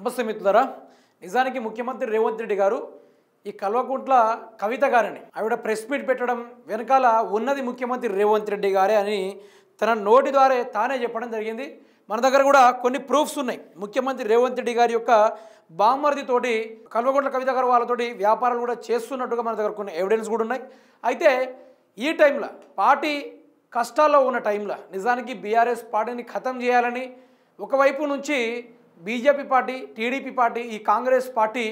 నమస్తే మిత్రులారా. నిజానికి ముఖ్యమంత్రి రేవంత్ రెడ్డి గారు ఈ కల్వకుంట్ల కవిత గారిని ఆవిడ ప్రెస్ మీట్ పెట్టడం వెనకాల ఉన్నది ముఖ్యమంత్రి రేవంత్ రెడ్డి గారే అని తన నోటి ద్వారా తానే చెప్పడం జరిగింది. మన దగ్గర కూడా కొన్ని ప్రూఫ్స్ ఉన్నాయి. ముఖ్యమంత్రి రేవంత్ రెడ్డి గారి యొక్క బామ్మర్దితోటి కల్వకుంట్ల కవిత గారు వాళ్ళతోటి వ్యాపారాలు కూడా చేస్తున్నట్టుగా మన దగ్గర కొన్ని ఎవిడెన్స్ కూడా ఉన్నాయి. అయితే ఈ టైంలో పార్టీ కష్టాల్లో ఉన్న టైంలో నిజానికి బీఆర్ఎస్ పార్టీని ఖతం చేయాలని ఒకవైపు నుంచి బీజేపీ పార్టీ, టీడీపీ పార్టీ, ఈ కాంగ్రెస్ పార్టీ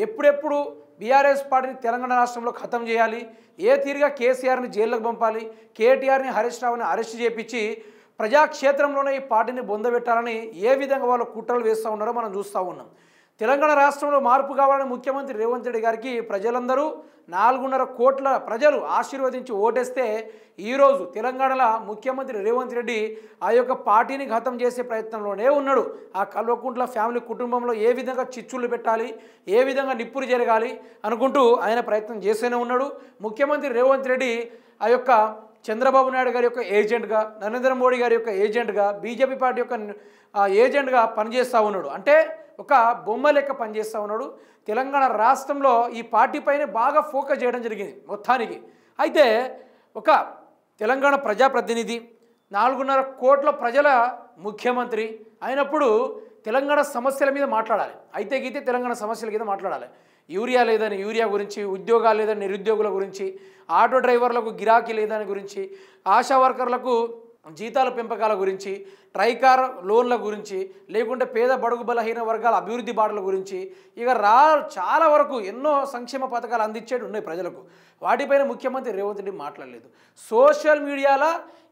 ఎప్పుడెప్పుడు బీఆర్ఎస్ పార్టీని తెలంగాణ రాష్ట్రంలో ఖతం చేయాలి, ఏ తీరుగా కేసీఆర్ని జైల్లోకి పంపాలి, కేటీఆర్ని హరీష్ రావుని అరెస్ట్ చేయించి ప్రజాక్షేత్రంలోనే ఈ పార్టీని బొందబెట్టాలని ఏ విధంగా వాళ్ళు కుట్రలు వేస్తూ ఉన్నారో మనం చూస్తూ ఉన్నాం. తెలంగాణ రాష్ట్రంలో మార్పు కావాలని ముఖ్యమంత్రి రేవంత్ రెడ్డి గారికి ప్రజలందరూ 4.5 కోట్ల ప్రజలు ఆశీర్వదించి ఓటేస్తే ఈరోజు తెలంగాణలో ముఖ్యమంత్రి రేవంత్ రెడ్డి ఆ యొక్క పార్టీని ఖతం చేసే ప్రయత్నంలోనే ఉన్నాడు. ఆ కల్వకుంట్ల ఫ్యామిలీ కుటుంబంలో ఏ విధంగా చిచ్చులు పెట్టాలి, ఏ విధంగా నిప్పులు జరగాలి అనుకుంటూ ఆయన ప్రయత్నం చేస్తూనే ఉన్నాడు. ముఖ్యమంత్రి రేవంత్ రెడ్డి ఆ యొక్క చంద్రబాబు నాయుడు గారి యొక్క ఏజెంట్గా, నరేంద్ర మోడీ గారి యొక్క ఏజెంట్గా, బీజేపీ పార్టీ యొక్క ఏజెంట్గా పనిచేస్తూ ఉన్నాడు. అంటే ఒక బొమ్మ లెక్క పనిచేస్తూ ఉన్నాడు. తెలంగాణ రాష్ట్రంలో ఈ పార్టీ పైన బాగా ఫోకస్ చేయడం జరిగింది మొత్తానికి. అయితే ఒక తెలంగాణ ప్రజాప్రతినిధి, 4.5 కోట్ల ప్రజల ముఖ్యమంత్రి అయినప్పుడు తెలంగాణ సమస్యల మీద మాట్లాడాలి. అయితే గీతే తెలంగాణ సమస్యల మీద మాట్లాడాలి. యూరియా లేదని యూరియా గురించి, ఉద్యోగాలు లేదని నిరుద్యోగుల గురించి, ఆటో డ్రైవర్లకు గిరాకీ లేదని గురించి, ఆశా వర్కర్లకు జీతాల పెంపకాల గురించి, ట్రైకార్ లోన్ల గురించి, లేకుంటే పేద బడుగు బలహీన వర్గాల అభివృద్ధి బాటల గురించి, ఇక చాలా వరకు ఎన్నో సంక్షేమ పథకాలు అందించేవి ఉన్నాయి ప్రజలకు. వాటిపైన ముఖ్యమంత్రి రేవంత్ రెడ్డి మాట్లాడలేదు. సోషల్ మీడియాలో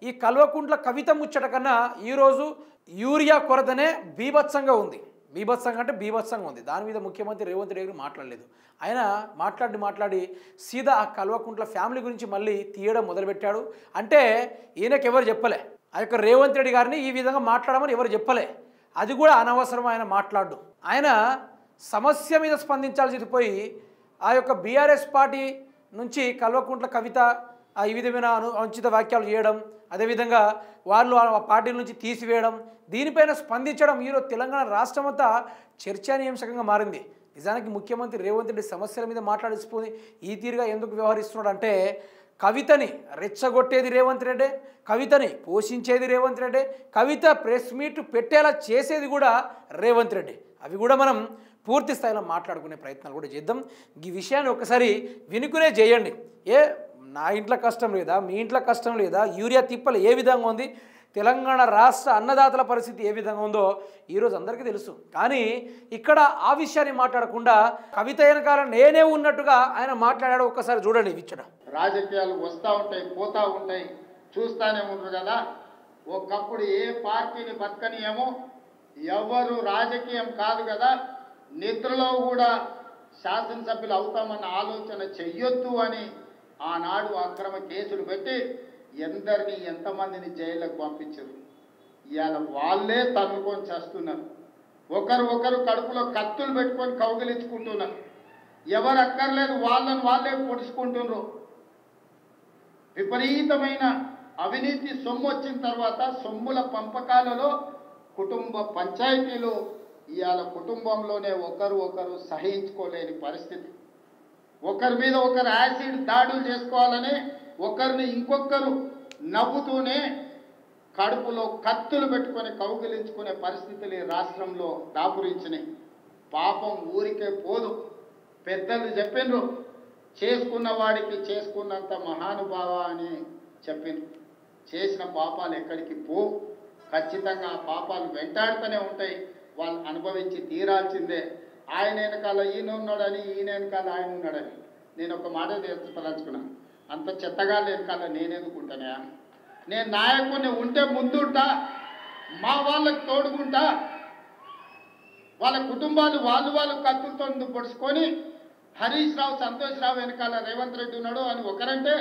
ఈ కల్వకుంట్ల కవిత ముచ్చట కన్నా ఈరోజు యూరియా కొరతనే బీభత్సంగా ఉంది. బీభత్సంగా అంటే బీభత్సంగా ఉంది. దాని మీద ముఖ్యమంత్రి రేవంత్ రెడ్డి మాట్లాడలేదు. ఆయన మాట్లాడి సీదా ఆ కల్వకుంట్ల ఫ్యామిలీ గురించి మళ్ళీ తీయడం మొదలుపెట్టాడు. అంటే ఈయనకు ఎవరు చెప్పలే, ఆ యొక్క రేవంత్ రెడ్డి గారిని ఈ విధంగా మాట్లాడమని ఎవరు చెప్పలే. అది కూడా అనవసరం ఆయన మాట్లాడు. ఆయన సమస్య మీద స్పందించాల్సి పోయి ఆ యొక్క బీఆర్ఎస్ పార్టీ నుంచి కల్వకుంట్ల కవిత ఈ విధమైన అనుచిత వ్యాఖ్యలు చేయడం, అదేవిధంగా వాళ్ళు ఆ పార్టీ నుంచి తీసివేయడం, దీనిపైన స్పందించడం ఈరోజు తెలంగాణ రాష్ట్రం అంతా చర్చనీయాంశంగా మారింది. నిజానికి ముఖ్యమంత్రి రేవంత్ రెడ్డి సమస్యల మీద మాట్లాడిపోయి ఈ తీరుగా ఎందుకు వ్యవహరిస్తున్నాడు అంటే, కవితని రెచ్చగొట్టేది రేవంత్ రెడ్డి, కవితని పోషించేది రేవంత్ రెడ్డి, కవిత ప్రెస్ మీట్ పెట్టేలా చేసేది కూడా రేవంత్ రెడ్డి. అవి కూడా మనం పూర్తి స్థాయిలో మాట్లాడుకునే ప్రయత్నాలు కూడా చేద్దాం. ఈ విషయాన్ని ఒకసారి వినుకునే చేయండి. నా ఇంట్లో కష్టం లేదా, మీ ఇంట్లో కష్టం లేదా, యూరియా తిప్పలు ఏ విధంగా ఉంది, తెలంగాణ రాష్ట్ర అన్నదాతల పరిస్థితి ఏ విధంగా ఉందో ఈరోజు అందరికీ తెలుసు. కానీ ఇక్కడ ఆ విషయాన్ని మాట్లాడకుండా కవిత వెనకాల నేనే ఉన్నట్టుగా ఆయన మాట్లాడాడు. ఒక్కసారి చూడండి ఇచ్చడం. రాజకీయాలు వస్తూ ఉంటాయి, పోతూ ఉంటాయి, చూస్తూనే ఉంటారు కదా. ఒకప్పుడు ఏ పార్టీని బతకనియేమో, ఎవరు రాజకీయం కాదు కదా, నిద్రలో కూడా శాసనసభ్యులు అవుతామన్న ఆలోచన చెయ్యొద్దు అని ఆనాడు అక్రమ కేసులు పెట్టి ఎంతమందిని జైలుకు పంపించారు. ఇవాళ వాళ్ళే తన్నుకొని చేస్తున్నారు. ఒకరు కడుపులో కత్తులు పెట్టుకొని కౌగిలించుకుంటున్నారు. ఎవరు అక్కర్లేదు వాళ్ళే పొడుచుకుంటున్నారు. విపరీతమైన అవినీతి సొమ్ము వచ్చిన తర్వాత సొమ్ముల పంపకాలలో కుటుంబ పంచాయతీలు ఇవాళ కుటుంబంలోనే ఒకరు సహించుకోలేని పరిస్థితి. ఒకరి మీద ఒకరు యాసిడ్ దాడులు చేసుకోవాలని ఒకరిని ఇంకొకరు నవ్వుతూనే కడుపులో కత్తులు పెట్టుకొని కౌగిలించుకునే పరిస్థితులు ఈ రాష్ట్రంలో దాపురించినాయి. పాపం ఊరికే పోదు. పెద్దలు చెప్పిండ్రు, చేసుకున్న వాడికి చేసుకున్నంత మహానుభావ అని చెప్పిండ్రు. చేసిన పాపాలు ఎక్కడికి పోవు, ఖచ్చితంగా ఆ పాపాలు వెంటాడుతూనే ఉంటాయి. వాళ్ళు అనుభవించి తీరాల్సిందే. ఆయన వెనకాల ఈయన ఉన్నాడని, ఈయన వెనకాల ఆయన ఉన్నాడని నేను ఒక మాట తెలుసుకున్నాను. అంత చెత్తగా వెనకాల నేనెందుకుంటానే? నేను నాయకుడిని ఉంటే ముందుంటా, మా వాళ్ళకి తోడుకుంటా. వాళ్ళ కుటుంబాలు వాళ్ళు కత్తులతో పొడుచుకొని హరీష్ రావు, సంతోష్ రావు వెనకాల రేవంత్ రెడ్డి ఉన్నాడు అని ఒకరంటే,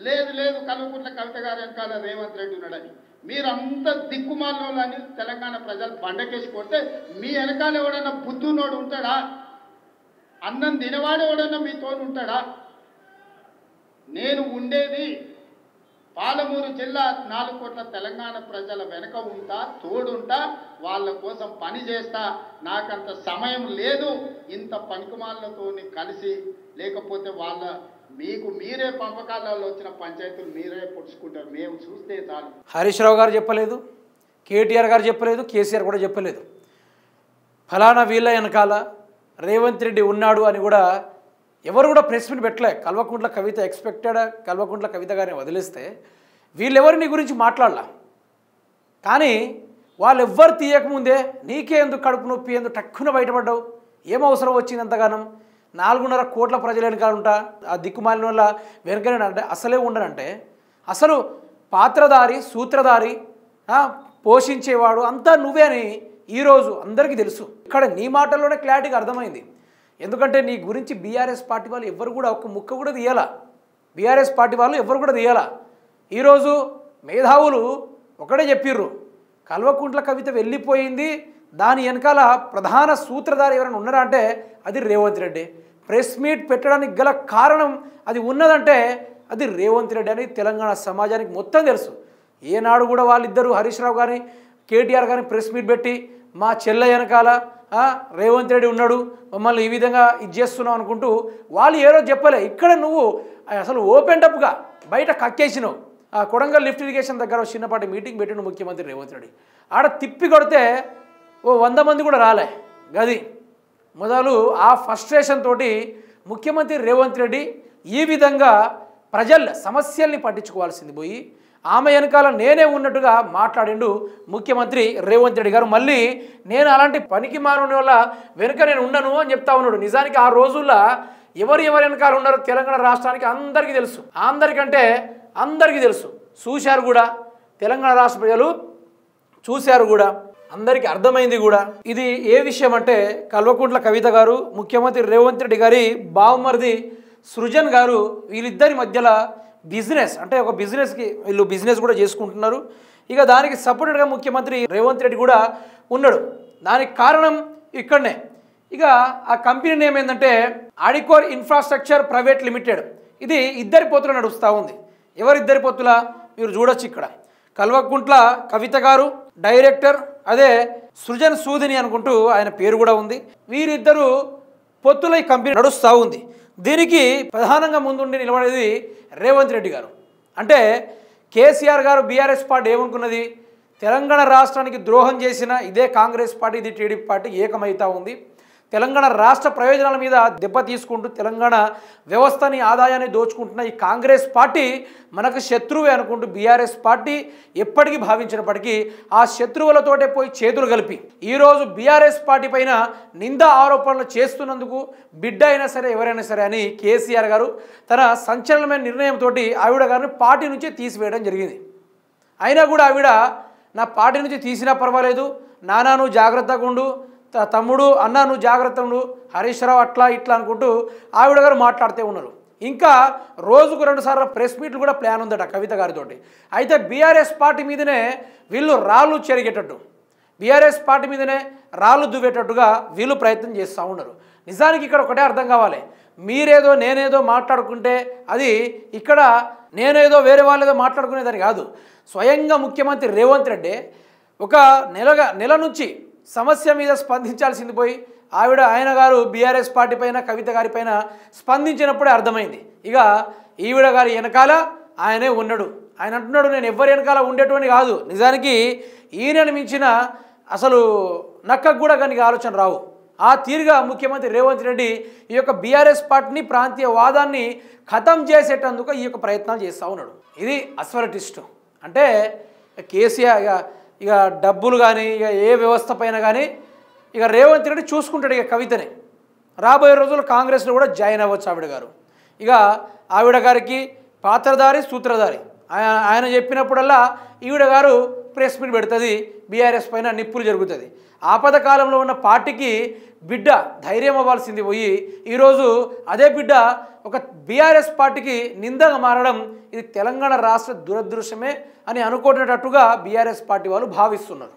లేదు కల్వకుంట్ల కవిత గారు వెనకాల రేవంత్ రెడ్డి ఉన్నాడని. మీరంతా దిక్కుమాలని తెలంగాణ ప్రజలు బండకేసి కొడితే మీ వెనకాల ఎవడన్నా బుద్ధునోడు ఉంటాడా? అన్నం తినవాడు ఎవడన్నా మీతో ఉంటాడా? నేను ఉండేది పాలమూరు జిల్లా 4 కోట్ల తెలంగాణ ప్రజల వెనుక ఉంటా, తోడుంటా, వాళ్ళ కోసం పని చేస్తా. నాకంత సమయం లేదు ఇంత పనికిమాలతో కలిసి, లేకపోతే మీకు మీరే పంపకాలలో వచ్చిన పంచాయతీలు మీరే పుడుచుకుంటారు, మేము చూస్తే చాలు. హరీష్ రావు గారు చెప్పలేదు, కేటీఆర్ గారు చెప్పలేదు, కేసీఆర్ కూడా చెప్పలేదు. ఫలానా వీళ్ళ వెనకాల రేవంత్ రెడ్డి ఉన్నాడు అని కూడా ఎవరు కూడా ప్రెస్ మీట్ పెట్టలే. కల్వకుంట్ల కవిత ఎక్స్పెక్టెడ్, కల్వకుంట్ల కవిత గారిని వదిలేస్తే వీళ్ళెవరిని గురించి మాట్లాడలా. కానీ వాళ్ళు ఎవ్వరు తీయకముందే నీకే ఎందుకు కడుపు నొప్పి, ఎందుకు టక్కున బయటపడ్డావు, ఏం అవసరం వచ్చింది అంతగానం, 4.5 కోట్ల ప్రజల వెనకాల ఉంటా, ఆ దిక్కుమాలిన వల్ల వెనకనే అంటే అసలే ఉండనంటే, అసలు పాత్రధారి, సూత్రధారి, పోషించేవాడు అంతా నువ్వే అని ఈరోజు అందరికీ తెలుసు. ఇక్కడ నీ మాటల్లోనే క్లారిటీగా అర్థమైంది. ఎందుకంటే నీ గురించి బీఆర్ఎస్ పార్టీ వాళ్ళు ఎవరు కూడా ఒక్క ముక్క కూడా తీయాల, బీఆర్ఎస్ పార్టీ వాళ్ళు ఎవరు కూడా తీయాల. ఈరోజు మేధావులు ఒకటే చెప్పిర్రు, కల్వకుంట్ల కవిత వెళ్ళిపోయింది, దాని వెనకాల ప్రధాన సూత్రధారి ఎవరైనా ఉన్నారా అంటే అది రేవంత్ రెడ్డి. ప్రెస్ మీట్ పెట్టడానికి గల కారణం అది ఉన్నదంటే అది రేవంత్ రెడ్డి అని తెలంగాణ సమాజానికి మొత్తం తెలుసు. ఏనాడు కూడా వాళ్ళిద్దరూ హరీష్ రావు గారిని, కేటీఆర్ గారిని ప్రెస్ మీట్ పెట్టి మా చెల్లె వెనకాల రేవంత్ రెడ్డి ఉన్నాడు, మమ్మల్ని ఈ విధంగా ఇది చేస్తున్నావు అనుకుంటూ వాళ్ళు ఏదో చెప్పలే. ఇక్కడ నువ్వు అసలు ఓపెన్ టప్గా బయట కక్కేసినావు. ఆ కొడంగల్ లిఫ్ట్ ఇరిగేషన్ దగ్గర చిన్నపాటి మీటింగ్ పెట్టిన ముఖ్యమంత్రి రేవంత్ రెడ్డి ఆడ తిప్పి కొడితే 100 మంది కూడా రాలే. గది మొదలు ఆ ఫ్రస్ట్రేషన్ తోటి ముఖ్యమంత్రి రేవంత్ రెడ్డి ఈ విధంగా ప్రజల సమస్యల్ని పట్టించుకోవాల్సింది పోయి ఆమె వెనకాల నేనే ఉన్నట్టుగా మాట్లాడిండు ముఖ్యమంత్రి రేవంత్ రెడ్డి గారు. మళ్ళీ నేను అలాంటి పనికి మారుని వల్ల వెనుక నేను ఉండను అని చెప్తా ఉన్నాడు. నిజానికి ఆ రోజుల్లో ఎవరు వెనకాల ఉన్నారో తెలంగాణ రాష్ట్రానికి అందరికీ తెలుసు, అందరికీ తెలుసు, చూశారు కూడా, తెలంగాణ రాష్ట్ర ప్రజలు చూశారు కూడా, అందరికీ అర్థమైంది కూడా. ఇది ఏ విషయం అంటే కల్వకుంట్ల కవిత గారు, ముఖ్యమంత్రి రేవంత్ రెడ్డి గారి బావమరిది సృజన్ గారు, వీళ్ళిద్దరి మధ్యలో బిజినెస్ అంటే ఒక బిజినెస్కి వీళ్ళు బిజినెస్ కూడా చేసుకుంటున్నారు. ఇక దానికి సపోర్టెడ్గా ముఖ్యమంత్రి రేవంత్ రెడ్డి కూడా ఉన్నాడు. దానికి కారణం ఇక్కడనే. ఇక ఆ కంపెనీ నేమ్ ఏంటంటే ఆడికోర్ ఇన్ఫ్రాస్ట్రక్చర్ ప్రైవేట్ లిమిటెడ్. ఇది ఇద్దరి పొత్తులు నడుస్తూ ఉంది. ఎవరిద్దరి పొత్తుల మీరు చూడొచ్చు. ఇక్కడ కల్వకుంట్ల కవిత గారు డైరెక్టర్, అదే సృజన్ సూదిని అనుకుంటూ ఆయన పేరు కూడా ఉంది. వీరిద్దరూ పొత్తుల ఈ కంపెనీ నడుస్తూ ఉంది. దీనికి ప్రధానంగా ముందుండి నిలబడేది రేవంత్ రెడ్డి గారు. అంటే కేసీఆర్ గారు బీఆర్ఎస్ పార్టీ ఏమనుకున్నది, తెలంగాణ రాష్ట్రానికి ద్రోహం చేసిన ఇదే కాంగ్రెస్ పార్టీ, ఇది టీడీపీ పార్టీ ఏకమవుతూ ఉంది. తెలంగాణ రాష్ట్ర ప్రయోజనాల మీద దెబ్బ తీసుకుంటూ తెలంగాణ వ్యవస్థని, ఆదాయాన్ని దోచుకుంటున్న ఈ కాంగ్రెస్ పార్టీ మనకు శత్రువే అనుకుంటూ బీఆర్ఎస్ పార్టీ ఎప్పటికీ భావించినప్పటికీ ఆ శత్రువులతోటే పోయి చేతులు కలిపి ఈరోజు బీఆర్ఎస్ పార్టీ పైన నిందా ఆరోపణలు చేస్తున్నందుకు బిడ్డ అయినా సరే ఎవరైనా సరే అని కేసీఆర్ గారు తన సంచలనమైన నిర్ణయంతో ఆవిడ గారిని పార్టీ నుంచి తీసివేయడం జరిగింది. అయినా కూడా ఆవిడ నా పార్టీ నుంచి తీసినా పర్వాలేదు, నానా నువ్వు జాగ్రత్తగా ఉండు, తమ్ముడు అన్న నువ్వు జాగ్రత్త ఉండు, హరీష్ రావు అట్లా ఇట్లా అనుకుంటూ ఆవిడ గారు మాట్లాడుతూ ఉన్నారు. ఇంకా రోజుకు 2 సార్లు ప్రెస్ మీట్లు కూడా ప్లాన్ ఉందట కవిత గారితోటి. అయితే బీఆర్ఎస్ పార్టీ మీదనే వీళ్ళు రాళ్ళు చెరిగేటట్టు, బీఆర్ఎస్ పార్టీ మీదనే రాళ్ళు దువ్వేటట్టుగా వీళ్ళు ప్రయత్నం చేస్తూ ఉన్నారు. నిజానికి ఇక్కడ ఒకటే అర్థం కావాలి, మీరేదో నేనేదో మాట్లాడుకుంటే అది ఇక్కడ నేనేదో వేరే వాళ్ళేదో మాట్లాడుకునేదని కాదు. స్వయంగా ముఖ్యమంత్రి రేవంత్ రెడ్డి ఒక నెల నుంచి సమస్య మీద స్పందించాల్సింది పోయి ఆయన గారు బీఆర్ఎస్ పార్టీ పైన కవిత గారి పైన స్పందించినప్పుడే అర్థమైంది. ఇక ఈవిడ గారి వెనకాల ఆయనే ఉన్నాడు. ఆయన అంటున్నాడు నేను ఎవరి వెనకాల ఉండేటువంటి కాదు. నిజానికి ఈయనను మించిన అసలు నక్కకు కూడా కానీ ఆలోచన రావు. ఆ తీరుగా ముఖ్యమంత్రి రేవంత్ రెడ్డి ఈ యొక్క బీఆర్ఎస్ పార్టీని, ప్రాంతీయ వాదాన్ని ఖతం చేసేటందుకు ఈ యొక్క ప్రయత్నాలు చేస్తూ ఉన్నాడు. ఇది అస్వరటిస్టు అంటే కేసీఆర్ ఇక డబ్బులు కానీ ఇక ఏ వ్యవస్థ పైన కానీ ఇక రేవంత్ రెడ్డి చూసుకుంటాడు. ఇక కవితని రాబోయే రోజుల్లో కాంగ్రెస్లో కూడా జాయిన్ అవ్వచ్చు ఆవిడ గారు. ఇక ఆవిడ గారికి పాత్రధారి, సూత్రధారి, ఆయన చెప్పినప్పుడల్లా ఈవిడ గారు ప్రెస్ మీట్ పెడుతుంది, బీఆర్ఎస్ పైన నిప్పులు జరుగుతుంది. ఆపద కాలంలో ఉన్న పార్టీకి బిడ్డ ధైర్యం అవ్వాల్సింది పోయి ఈరోజు అదే బిడ్డ ఒక బీఆర్ఎస్ పార్టీకి నిందగా మారడం ఇది తెలంగాణ రాష్ట్ర దురదృష్టమే అని అనుకునేటట్టుగా బీఆర్ఎస్ పార్టీ వాళ్ళు భావిస్తున్నారు.